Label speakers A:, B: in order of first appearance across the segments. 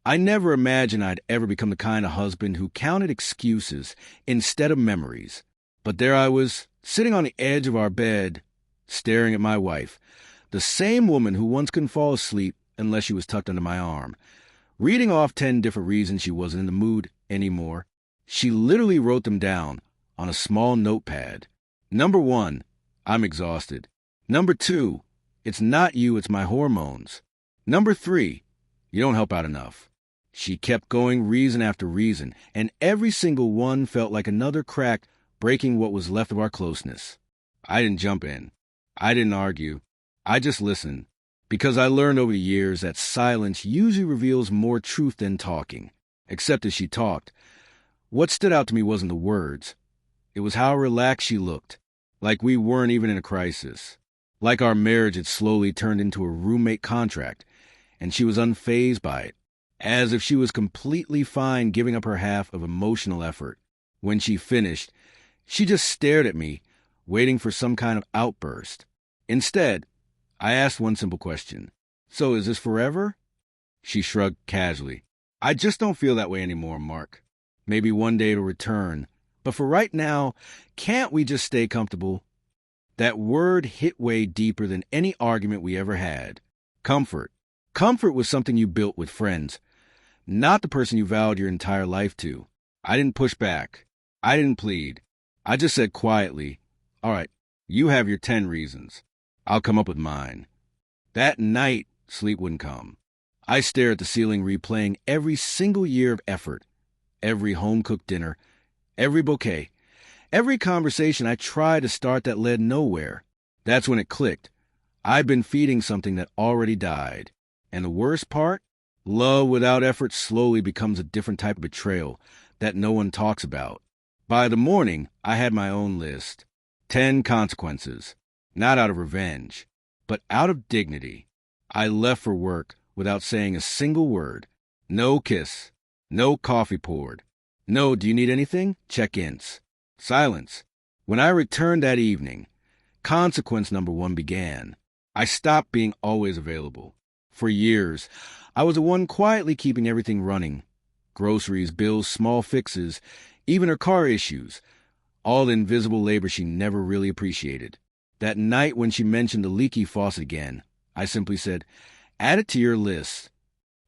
A: I never imagined I'd ever become the kind of husband who counted excuses instead of memories. But there I was, sitting on the edge of our bed, staring at my wife, the same woman who once couldn't fall asleep unless she was tucked under my arm, reading off 10 different reasons she wasn't in the mood anymore. She literally wrote them down on a small notepad. Number 1, I'm exhausted. Number 2, it's not you, it's my hormones. Number 3, you don't help out enough. She kept going reason after reason, and every single one felt like another crack breaking what was left of our closeness. I didn't jump in. I didn't argue. I just listened, because I learned over the years that silence usually reveals more truth than talking. Except as she talked, what stood out to me wasn't the words. It was how relaxed she looked, like we weren't even in a crisis, like our marriage had slowly turned into a roommate contract, and she was unfazed by it, as if she was completely fine giving up her half of emotional effort. When she finished, she just stared at me, waiting for some kind of outburst. Instead, I asked one simple question. So is this forever? She shrugged casually. I just don't feel that way anymore, Mark. Maybe one day it'll return. But for right now, can't we just stay comfortable? That word hit way deeper than any argument we ever had. Comfort. Comfort was something you built with friends, not the person you vowed your entire life to. I didn't push back. I didn't plead. I just said quietly, all right, you have your 10 reasons. I'll come up with mine. That night, sleep wouldn't come. I stared at the ceiling, replaying every single year of effort, every home-cooked dinner, every bouquet, every conversation I tried to start that led nowhere. That's when it clicked. I'd been feeding something that already died. And the worst part? Love without effort slowly becomes a different type of betrayal that no one talks about. By the morning, I had my own list. 10 consequences. Not out of revenge, but out of dignity. I left for work without saying a single word. No kiss. No coffee poured. No, do you need anything? Check-ins. Silence. When I returned that evening, consequence number 1 began. I stopped being always available. For years, I was the one quietly keeping everything running. Groceries, bills, small fixes, even her car issues. All the invisible labor she never really appreciated. That night when she mentioned the leaky faucet again, I simply said, add it to your list.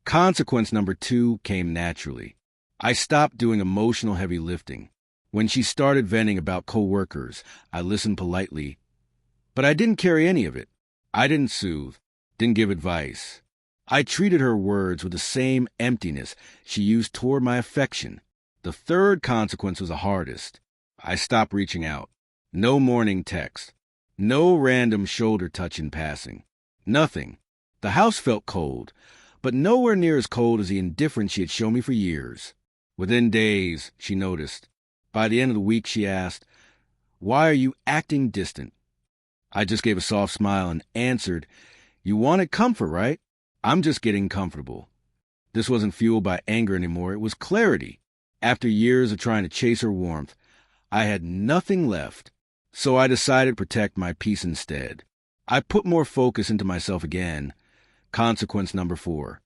A: Consequence number 2 came naturally. I stopped doing emotional heavy lifting. When she started venting about coworkers, I listened politely. But I didn't carry any of it. I didn't soothe, didn't give advice. I treated her words with the same emptiness she used toward my affection. The third consequence was the hardest. I stopped reaching out. No morning text. No random shoulder touch in passing. Nothing. The house felt cold, but nowhere near as cold as the indifference she had shown me for years. Within days, she noticed. By the end of the week, she asked, why are you acting distant? I just gave a soft smile and answered, you wanted comfort, right? I'm just getting comfortable. This wasn't fueled by anger anymore. It was clarity. After years of trying to chase her warmth, I had nothing left. So I decided to protect my peace instead. I put more focus into myself again. Consequence number 4.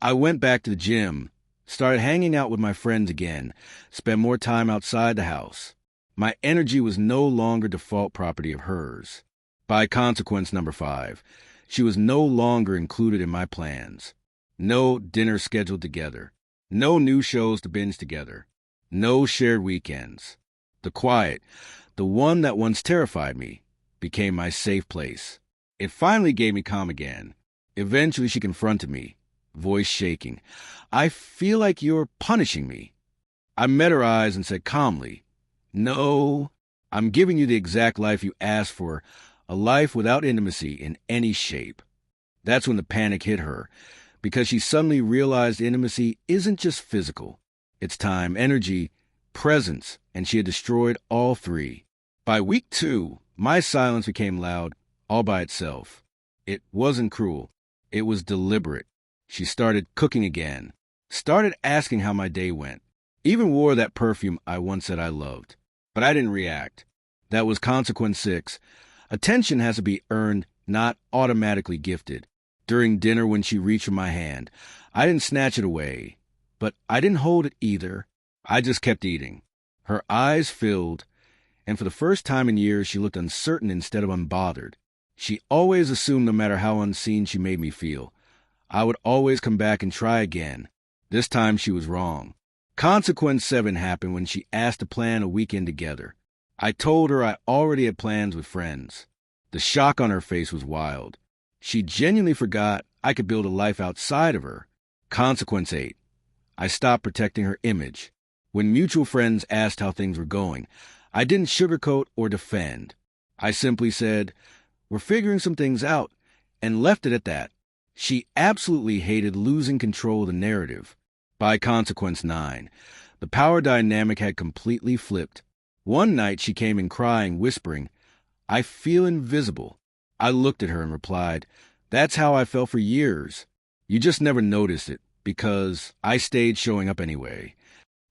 A: I went back to the gym, started hanging out with my friends again, spent more time outside the house. My energy was no longer default property of hers. By consequence number 5, she was no longer included in my plans. No dinner scheduled together. No new shows to binge together. No shared weekends. The quiet, the one that once terrified me, became my safe place. It finally gave me calm again. Eventually she confronted me, voice shaking. I feel like you're punishing me. I met her eyes and said calmly, no, I'm giving you the exact life you asked for, a life without intimacy in any shape. That's when the panic hit her, because she suddenly realized intimacy isn't just physical. It's time, energy, presence, and she had destroyed all 3. By week 2, my silence became loud all by itself. It wasn't cruel. It was deliberate. She started cooking again, started asking how my day went, even wore that perfume I once said I loved. But I didn't react. That was consequence 6. Attention has to be earned, not automatically gifted. During dinner when she reached for my hand, I didn't snatch it away, but I didn't hold it either. I just kept eating. Her eyes filled, and for the first time in years, she looked uncertain instead of unbothered. She always assumed no matter how unseen she made me feel, I would always come back and try again. This time she was wrong. Consequence 7 happened when she asked to plan a weekend together. I told her I already had plans with friends. The shock on her face was wild. She genuinely forgot I could build a life outside of her. Consequence 8. I stopped protecting her image. When mutual friends asked how things were going, I didn't sugarcoat or defend. I simply said, "We're figuring some things out," and left it at that. She absolutely hated losing control of the narrative. By consequence 9, the power dynamic had completely flipped. One night she came in crying, whispering, "I feel invisible." I looked at her and replied, "That's how I felt for years. You just never noticed it, because I stayed showing up anyway."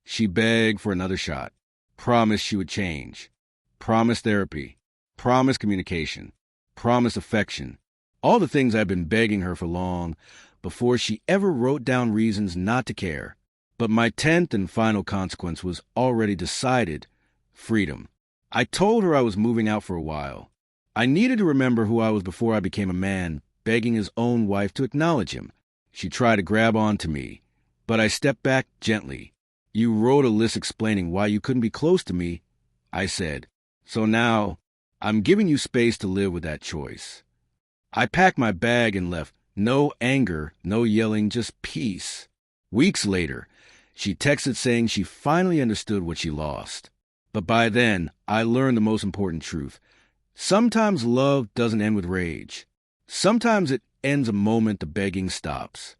A: She begged for another shot, promised she would change, promised therapy, promised communication, promised affection, all the things I've been begging her for long, before she ever wrote down reasons not to care. But my 10th and final consequence was already decided: freedom. I told her I was moving out for a while. I needed to remember who I was before I became a man, begging his own wife to acknowledge him. She tried to grab onto me, but I stepped back gently. "You wrote a list explaining why you couldn't be close to me," I said. "So now, I'm giving you space to live with that choice." I packed my bag and left. No anger, no yelling, just peace. Weeks later, she texted saying she finally understood what she lost. But by then, I learned the most important truth. Sometimes love doesn't end with rage. Sometimes it ends the moment the begging stops.